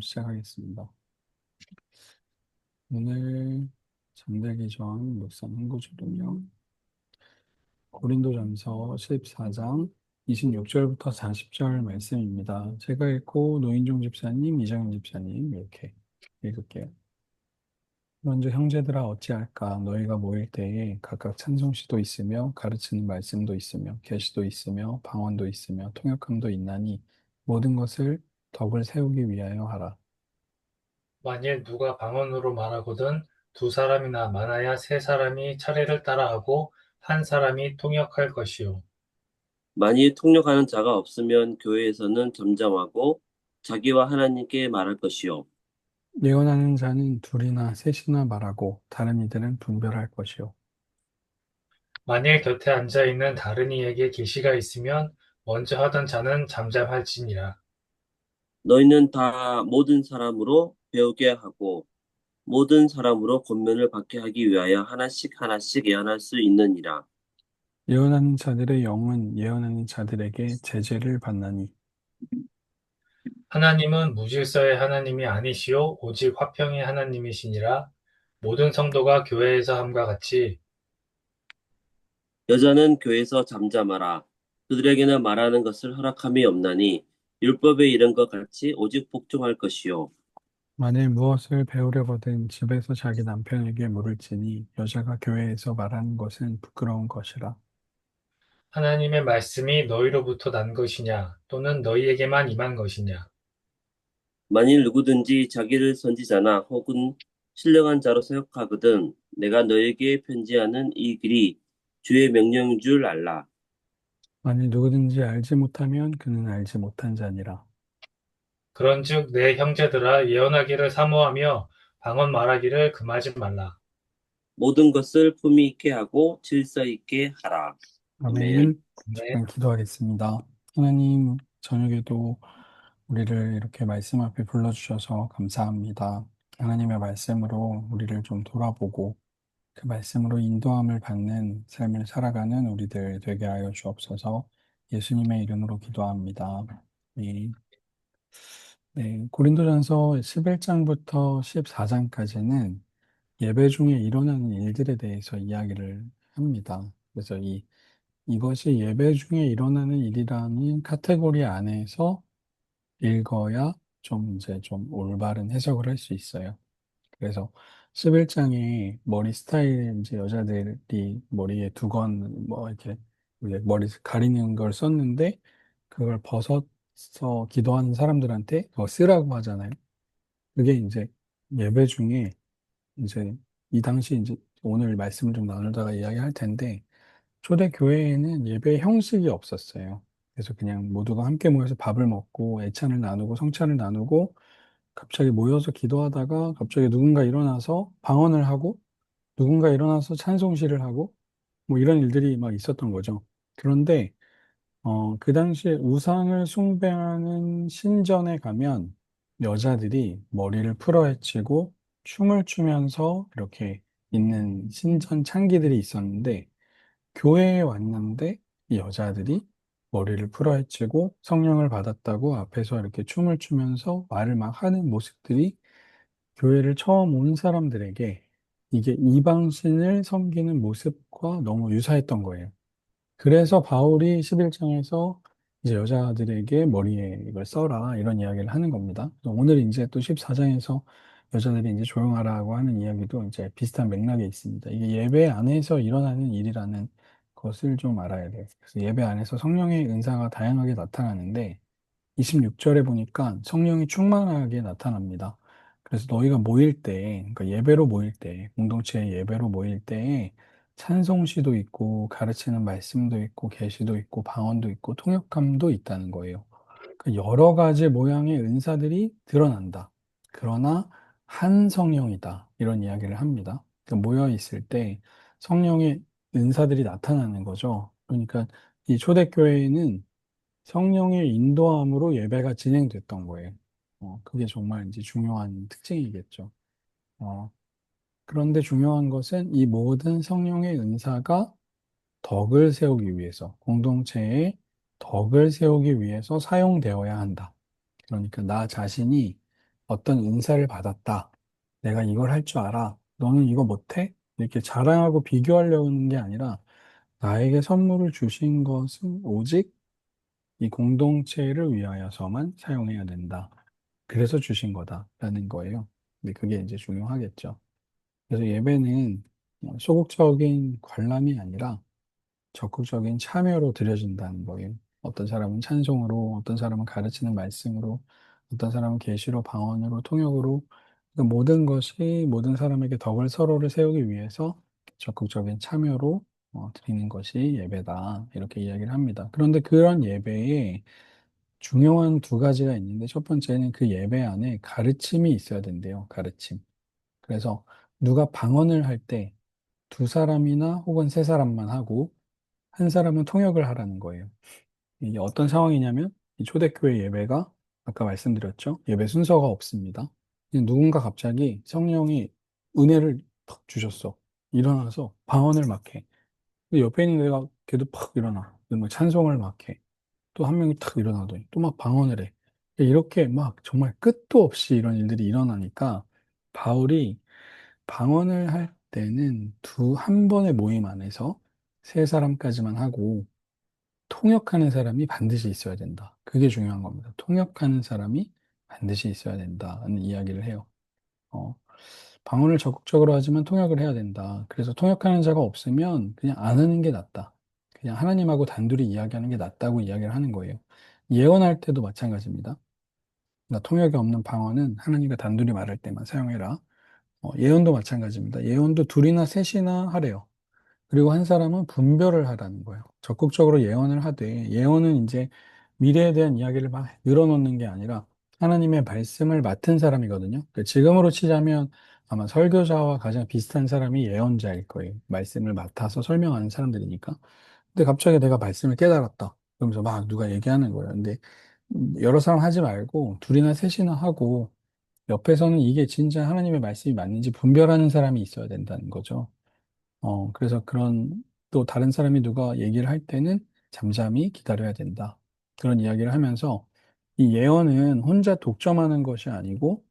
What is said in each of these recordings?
시작하겠습니다. 오늘 잠들기 전 묵상 한 구절은요. 고린도전서 14장 26절부터 40절 말씀입니다. 제가 읽고 노인종 집사님, 이정현 집사님 이렇게 읽을게요. 먼저 형제들아 어찌할까 너희가 모일 때에 각각 찬송시도 있으며 가르치는 말씀도 있으며 계시도 있으며 방언도 있으며 통역함도 있나니 모든 것을 덕을 세우기 위하여 하라. 만일 누가 방언으로 말하거든 두 사람이나 많아야 세 사람이 차례를 따라하고 한 사람이 통역할 것이요. 만일 통역하는 자가 없으면 교회에서는 잠잠하고 자기와 하나님께 말할 것이요. 예언하는 자는 둘이나 셋이나 말하고 다른 이들은 분별할 것이요. 만일 곁에 앉아 있는 다른 이에게 계시가 있으면 먼저 하던 자는 잠잠할지니라. 너희는 다 모든 사람으로 배우게 하고 모든 사람으로 권면을 받게 하기 위하여 하나씩 하나씩 예언할 수 있느니라. 예언하는 자들의 영은 예언하는 자들에게 제재를 받나니 하나님은 무질서의 하나님이 아니시요 오직 화평의 하나님이시니라. 모든 성도가 교회에서 함과 같이 여자는 교회에서 잠잠하라. 그들에게는 말하는 것을 허락함이 없나니 율법에 이른 것 같이 오직 복종할 것이요. 만일 무엇을 배우려거든 집에서 자기 남편에게 물을지니 여자가 교회에서 말하는 것은 부끄러운 것이라. 하나님의 말씀이 너희로부터 난 것이냐 또는 너희에게만 임한 것이냐. 만일 누구든지 자기를 선지자나 혹은 신령한 자로 생각하거든 내가 너에게 편지하는 이 글이 주의 명령인 줄 알라. 만일 누구든지 알지 못하면 그는 알지 못한 자니라. 그런즉 내 형제들아 예언하기를 사모하며 방언 말하기를 금하지 말라. 모든 것을 품위 있게 하고 질서 있게 하라. 아멘. 아멘. 네. 잠깐 기도하겠습니다. 하나님, 저녁에도 우리를 이렇게 말씀 앞에 불러주셔서 감사합니다. 하나님의 말씀으로 우리를 좀 돌아보고 그 말씀으로 인도함을 받는 삶을 살아가는 우리들 되게 하여 주옵소서. 예수님의 이름으로 기도합니다. 네. 네. 고린도전서 11장부터 14장까지는 예배 중에 일어나는 일들에 대해서 이야기를 합니다. 그래서 이것이 예배 중에 일어나는 일이라는 카테고리 안에서 읽어야 좀 이제 좀 올바른 해석을 할 수 있어요. 그래서 11장에 머리 스타일 이제 여자들이 머리에 두건 뭐 이렇게 이제 머리 가리는 걸 썼는데 그걸 벗어서 기도하는 사람들한테 그거 쓰라고 하잖아요. 그게 이제 예배 중에 이제 이 당시 이제 오늘 말씀을 좀 나누다가 이야기할 텐데 초대 교회에는 예배 형식이 없었어요. 그래서 그냥 모두가 함께 모여서 밥을 먹고 애찬을 나누고 성찬을 나누고 갑자기 모여서 기도하다가 갑자기 누군가 일어나서 방언을 하고 누군가 일어나서 찬송시를 하고 뭐 이런 일들이 막 있었던 거죠. 그런데 그 당시에 우상을 숭배하는 신전에 가면 여자들이 머리를 풀어헤치고 춤을 추면서 이렇게 있는 신전 창기들이 있었는데 교회에 왔는데 이 여자들이 머리를 풀어헤치고 성령을 받았다고 앞에서 이렇게 춤을 추면서 말을 막 하는 모습들이 교회를 처음 온 사람들에게 이게 이방신을 섬기는 모습과 너무 유사했던 거예요. 그래서 바울이 11장에서 이제 여자들에게 머리에 이걸 써라 이런 이야기를 하는 겁니다. 오늘 이제 또 14장에서 여자들이 이제 조용하라고 하는 이야기도 이제 비슷한 맥락에 있습니다. 이게 예배 안에서 일어나는 일이라는 것을 좀 알아야 돼요. 그래서 예배 안에서 성령의 은사가 다양하게 나타나는데 26절에 보니까 성령이 충만하게 나타납니다. 그래서 너희가 모일 때, 그러니까 예배로 모일 때, 공동체 예배로 모일 때에 찬송시도 있고, 가르치는 말씀도 있고, 계시도 있고, 방언도 있고, 통역함도 있다는 거예요. 그 여러 가지 모양의 은사들이 드러난다. 그러나 한 성령이다. 이런 이야기를 합니다. 그러니까 모여 있을 때 성령의 은사들이 나타나는 거죠. 그러니까 이 초대교회에는 성령의 인도함으로 예배가 진행됐던 거예요. 그게 정말 이제 중요한 특징이겠죠. 어, 그런데 중요한 것은 이 모든 성령의 은사가 덕을 세우기 위해서, 공동체의 덕을 세우기 위해서 사용되어야 한다. 그러니까 나 자신이 어떤 은사를 받았다. 내가 이걸 할 줄 알아. 너는 이거 못해? 이렇게 자랑하고 비교하려는 게 아니라 나에게 선물을 주신 것은 오직 이 공동체를 위하여서만 사용해야 된다. 그래서 주신 거다라는 거예요. 근데 그게 이제 중요하겠죠. 그래서 예배는 소극적인 관람이 아니라 적극적인 참여로 드려진다는 거예요. 어떤 사람은 찬송으로, 어떤 사람은 가르치는 말씀으로, 어떤 사람은 계시로, 방언으로, 통역으로 그러니까 모든 것이 모든 사람에게 덕을 서로를 세우기 위해서 적극적인 참여로 드리는 것이 예배다. 이렇게 이야기를 합니다. 그런데 그런 예배에 중요한 두 가지가 있는데 첫 번째는 그 예배 안에 가르침이 있어야 된대요. 가르침. 그래서 누가 방언을 할 때 두 사람이나 혹은 세 사람만 하고 한 사람은 통역을 하라는 거예요. 이게 어떤 상황이냐면 이 초대교회 예배가 아까 말씀드렸죠. 예배 순서가 없습니다. 그냥 누군가 갑자기 성령이 은혜를 팍 주셨어. 일어나서 방언을 막 해. 근데 옆에 있는 애가 걔도 팍 일어나. 막 찬송을 막 해. 또 한 명이 탁 일어나더니 또 막 방언을 해. 이렇게 막 정말 끝도 없이 이런 일들이 일어나니까 바울이 방언을 할 때는 한 번의 모임 안에서 세 사람까지만 하고 통역하는 사람이 반드시 있어야 된다. 그게 중요한 겁니다. 통역하는 사람이 반드시 있어야 된다는 이야기를 해요. 어, 방언을 적극적으로 하지만 통역을 해야 된다. 그래서 통역하는 자가 없으면 그냥 안 하는 게 낫다. 그냥 하나님하고 단둘이 이야기하는 게 낫다고 이야기를 하는 거예요. 예언할 때도 마찬가지입니다. 그러니까 통역이 없는 방언은 하나님과 단둘이 말할 때만 사용해라. 예언도 마찬가지입니다. 예언도 둘이나 셋이나 하래요. 그리고 한 사람은 분별을 하라는 거예요. 적극적으로 예언을 하되, 예언은 이제 미래에 대한 이야기를 막 늘어놓는 게 아니라 하나님의 말씀을 맡은 사람이거든요. 그러니까 지금으로 치자면 아마 설교자와 가장 비슷한 사람이 예언자일 거예요. 말씀을 맡아서 설명하는 사람들이니까. 근데 갑자기 내가 말씀을 깨달았다. 그러면서 막 누가 얘기하는 거예요. 근데 여러 사람 하지 말고 둘이나 셋이나 하고 옆에서는 이게 진짜 하나님의 말씀이 맞는지 분별하는 사람이 있어야 된다는 거죠. 그래서 또 다른 사람이 누가 얘기를 할 때는 잠잠히 기다려야 된다. 그런 이야기를 하면서 이 예언은 혼자 독점하는 것이 아니고,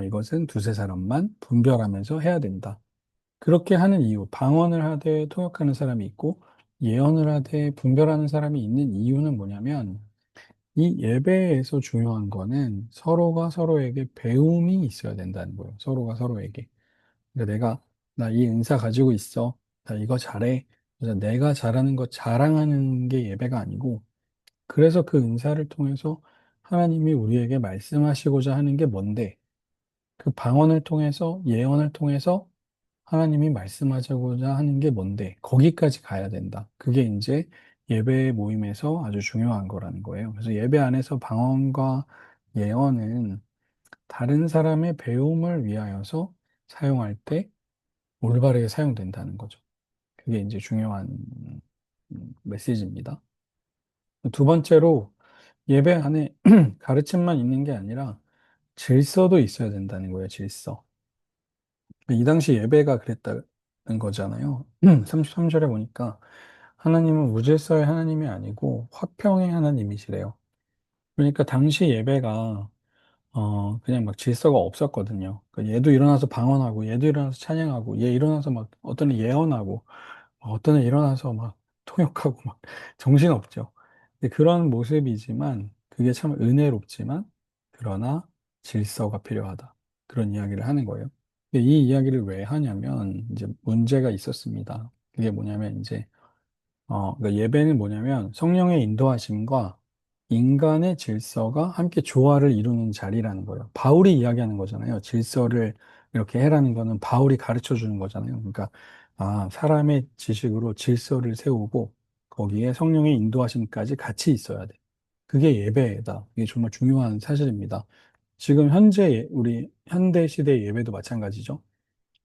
이것은 두세 사람만 분별하면서 해야 된다. 그렇게 하는 이유, 방언을 하되 통역하는 사람이 있고, 예언을 하되 분별하는 사람이 있는 이유는 뭐냐면, 이 예배에서 중요한 거는 서로가 서로에게 배움이 있어야 된다는 거예요. 서로가 서로에게. 그러니까 나 이 은사 가지고 있어. 나 이거 잘해. 그래서 내가 잘하는 거 자랑하는 게 예배가 아니고, 그래서 그 은사를 통해서 하나님이 우리에게 말씀하시고자 하는 게 뭔데, 그 방언을 통해서, 예언을 통해서 하나님이 말씀하시고자 하는 게 뭔데, 거기까지 가야 된다. 그게 이제 예배 모임에서 아주 중요한 거라는 거예요. 그래서 예배 안에서 방언과 예언은 다른 사람의 배움을 위하여서 사용할 때 올바르게 사용된다는 거죠. 그게 이제 중요한 메시지입니다. 두 번째로 예배 안에 가르침만 있는 게 아니라 질서도 있어야 된다는 거예요, 질서. 이 당시 예배가 그랬다는 거잖아요. 33절에 보니까 하나님은 무질서의 하나님이 아니고 화평의 하나님이시래요. 그러니까 당시 예배가 그냥 막 질서가 없었거든요. 그러니까 얘도 일어나서 방언하고, 얘도 일어나서 찬양하고, 얘 일어나서 막 어떤 애 예언하고, 어떤 애 일어나서 막 통역하고 막 정신없죠. 근데 그런 모습이지만 그게 참 은혜롭지만 그러나 질서가 필요하다. 그런 이야기를 하는 거예요. 근데 이 이야기를 왜 하냐면 이제 문제가 있었습니다. 그게 뭐냐면 이제 그러니까 예배는 뭐냐면 성령의 인도하심과 인간의 질서가 함께 조화를 이루는 자리라는 거예요. 바울이 이야기하는 거잖아요. 질서를 이렇게 해라는 거는 바울이 가르쳐 주는 거잖아요. 그러니까, 사람의 지식으로 질서를 세우고 거기에 성령의 인도하심까지 같이 있어야 돼. 그게 예배다. 이게 정말 중요한 사실입니다. 지금 우리 현대 시대 예배도 마찬가지죠.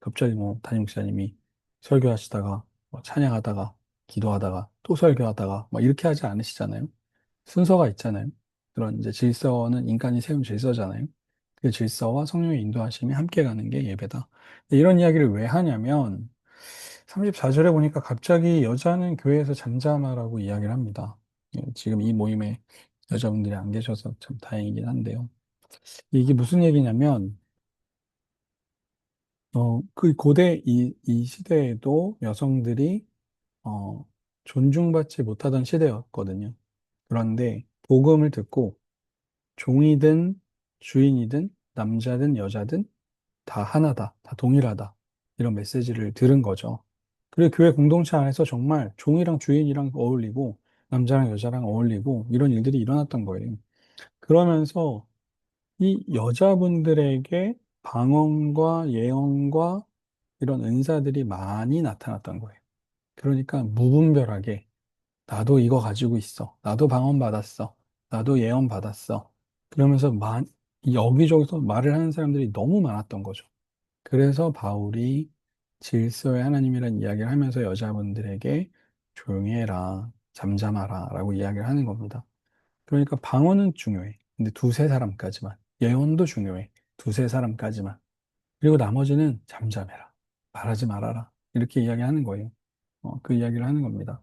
갑자기 뭐 담임 목사님이 설교하시다가 찬양하다가 기도하다가 또 설교하다가 막 이렇게 하지 않으시잖아요. 순서가 있잖아요. 그런 이제 질서는 인간이 세운 질서잖아요. 그 질서와 성령의 인도하심이 함께 가는 게 예배다. 이런 이야기를 왜 하냐면 34절에 보니까 갑자기 여자는 교회에서 잠잠하라고 이야기를 합니다. 지금 이 모임에 여자분들이 안 계셔서 참 다행이긴 한데요. 이게 무슨 얘기냐면, 그 고대 이 시대에도 여성들이, 어, 존중받지 못하던 시대였거든요. 그런데 복음을 듣고 종이든 주인이든 남자든 여자든 다 하나다, 다 동일하다. 이런 메시지를 들은 거죠. 그리고 교회 공동체 안에서 정말 종이랑 주인이랑 어울리고 남자랑 여자랑 어울리고 이런 일들이 일어났던 거예요. 그러면서 이 여자분들에게 방언과 예언과 이런 은사들이 많이 나타났던 거예요. 그러니까 무분별하게 나도 이거 가지고 있어. 나도 방언 받았어. 나도 예언 받았어. 그러면서 여기저기서 말을 하는 사람들이 너무 많았던 거죠. 그래서 바울이 질서의 하나님이라는 이야기를 하면서 여자분들에게 조용히 해라, 잠잠하라 라고 이야기를 하는 겁니다. 그러니까 방언은 중요해. 근데 두세 사람까지만. 예언도 중요해. 두세 사람까지만. 그리고 나머지는 잠잠해라. 말하지 말아라. 이렇게 이야기하는 거예요. 그 이야기를 하는 겁니다.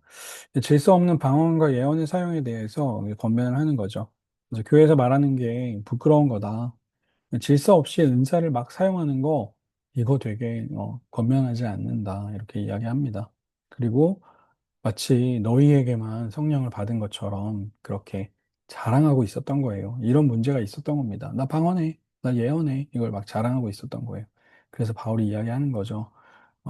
질서 없는 방언과 예언의 사용에 대해서 권면을 하는 거죠. 그래서 교회에서 말하는 게 부끄러운 거다. 질서 없이 은사를 막 사용하는 거, 이거 되게 권면하지 않는다. 이렇게 이야기합니다. 그리고 마치 너희에게만 성령을 받은 것처럼 그렇게 자랑하고 있었던 거예요. 이런 문제가 있었던 겁니다. 나 방언해, 나 예언해, 이걸 막 자랑하고 있었던 거예요. 그래서 바울이 이야기하는 거죠.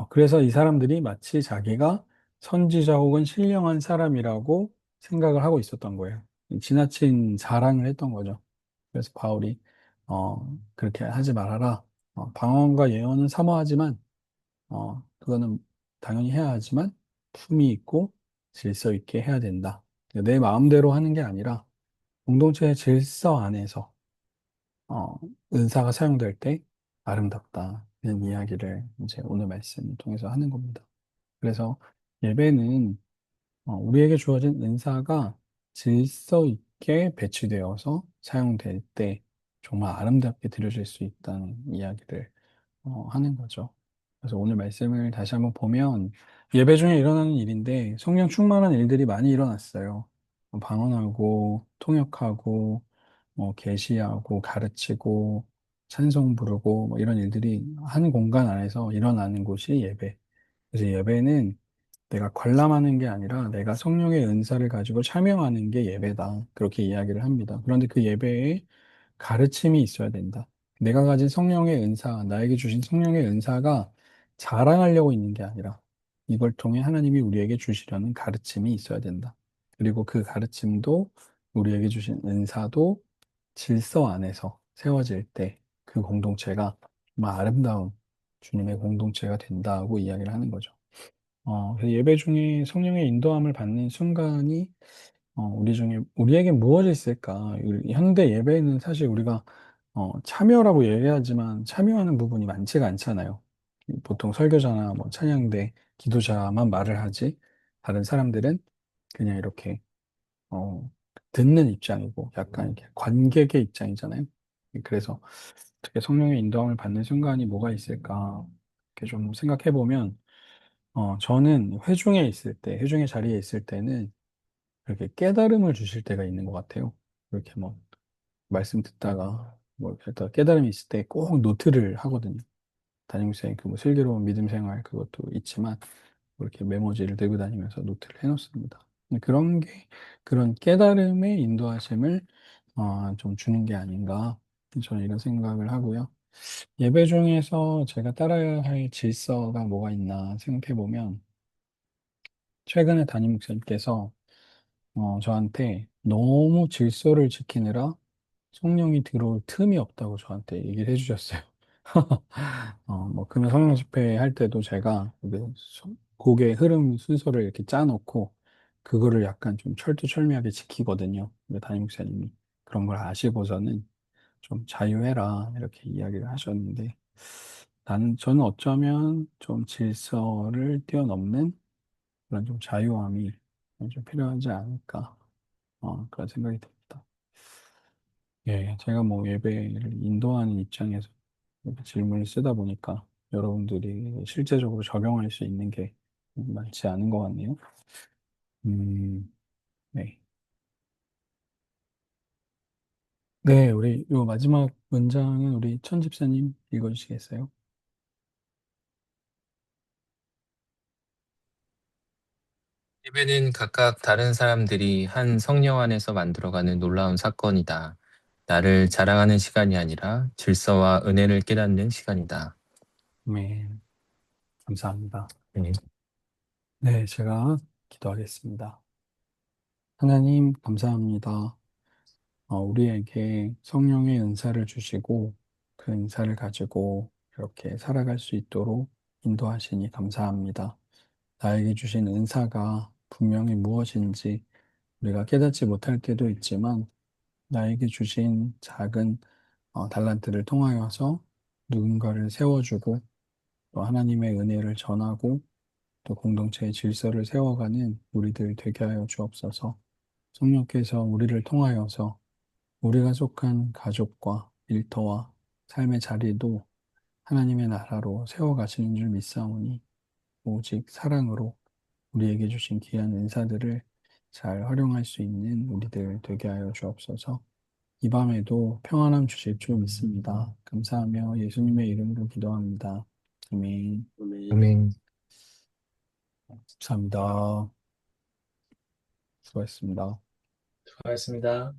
그래서 이 사람들이 마치 자기가 선지자 혹은 신령한 사람이라고 생각을 하고 있었던 거예요. 지나친 자랑을 했던 거죠. 그래서 바울이 그렇게 하지 말아라. 방언과 예언은 사모하지만 그거는 당연히 해야 하지만 품위 있고 질서 있게 해야 된다. 내 마음대로 하는 게 아니라 공동체의 질서 안에서 어, 은사가 사용될 때 아름답다. 이런 이야기를 이제 오늘 말씀을 통해서 하는 겁니다. 그래서 예배는 우리에게 주어진 은사가 질서 있게 배치되어서 사용될 때 정말 아름답게 드려질 수 있다는 이야기를 하는 거죠. 그래서 오늘 말씀을 다시 한번 보면 예배 중에 일어나는 일인데 성령 충만한 일들이 많이 일어났어요. 방언하고 통역하고 계시하고 가르치고 찬송 부르고 뭐 이런 일들이 한 공간 안에서 일어나는 곳이 예배. 그래서 예배는 내가 관람하는 게 아니라 내가 성령의 은사를 가지고 참여하는 게 예배다. 그렇게 이야기를 합니다. 그런데 그 예배에 가르침이 있어야 된다. 내가 가진 성령의 은사, 나에게 주신 성령의 은사가 자랑하려고 있는 게 아니라 이걸 통해 하나님이 우리에게 주시려는 가르침이 있어야 된다. 그리고 그 가르침도 우리에게 주신 은사도 질서 안에서 세워질 때 그 공동체가 정말 아름다운 주님의 공동체가 된다고 이야기를 하는 거죠. 그래서 예배 중에 성령의 인도함을 받는 순간이 우리 중에 우리에게 무엇이 있을까? 이 현대 예배는 사실 우리가 참여라고 얘기하지만 참여하는 부분이 많지가 않잖아요. 보통 설교자나 뭐 찬양대, 기도자만 말을 하지 다른 사람들은 그냥 이렇게 어, 듣는 입장이고 약간 이렇게 관객의 입장이잖아요. 그래서 어떻게 성령의 인도함을 받는 순간이 뭐가 있을까? 이렇게 좀 생각해 보면 저는 회중에 있을 때, 회중의 자리에 있을 때는 이렇게 깨달음을 주실 때가 있는 것 같아요. 이렇게 뭐, 말씀 듣다가, 뭐, 이렇게 깨달음이 있을 때 꼭 노트를 하거든요. 담임쌤, 그 뭐, 슬기로운 믿음 생활 그것도 있지만, 뭐 이렇게 메모지를 들고 다니면서 노트를 해놓습니다. 근데 그런 게, 그런 깨달음의 인도하심을, 좀 주는 게 아닌가. 저는 이런 생각을 하고요. 예배 중에서 제가 따라야 할 질서가 뭐가 있나 생각해 보면, 최근에 담임 목사님께서 저한테 너무 질서를 지키느라 성령이 들어올 틈이 없다고 저한테 얘기를 해주셨어요. 뭐, 금요 성령 집회 할 때도 제가 곡의 흐름 순서를 이렇게 짜놓고, 그거를 약간 좀 철두철미하게 지키거든요. 근데 담임 목사님이 그런 걸 아시고서는 좀 자유해라, 이렇게 이야기를 하셨는데, 저는 어쩌면 좀 질서를 뛰어넘는 그런 좀 자유함이 좀 필요하지 않을까, 그런 생각이 듭니다. 예, 제가 뭐 예배를 인도하는 입장에서 이렇게 질문을 쓰다 보니까 여러분들이 실제적으로 적용할 수 있는 게 많지 않은 것 같네요. 음, 네. 네, 우리 요 마지막 문장은 우리 천 집사님 읽어주시겠어요? 예배는 각각 다른 사람들이 한 성령 안에서 만들어가는 놀라운 사건이다. 나를 자랑하는 시간이 아니라 질서와 은혜를 깨닫는 시간이다. 네, 감사합니다. 네. 네, 제가 기도하겠습니다. 하나님, 감사합니다. 우리에게 성령의 은사를 주시고 그 은사를 가지고 이렇게 살아갈 수 있도록 인도하시니 감사합니다. 나에게 주신 은사가 분명히 무엇인지 우리가 깨닫지 못할 때도 있지만 나에게 주신 작은 달란트를 통하여서 누군가를 세워주고 또 하나님의 은혜를 전하고 또 공동체의 질서를 세워가는 우리들 되게 하여 주옵소서. 성령께서 우리를 통하여서 우리가 속한 가족과 일터와 삶의 자리도 하나님의 나라로 세워가시는 줄 믿사오니 오직 사랑으로 우리에게 주신 귀한 은사들을 잘 활용할 수 있는 우리들 되게 하여 주옵소서. 이 밤에도 평안함 주실 줄 믿습니다. 감사하며 예수님의 이름으로 기도합니다. 아멘. 아멘. 아멘. 감사합니다. 수고하셨습니다. 수고하셨습니다.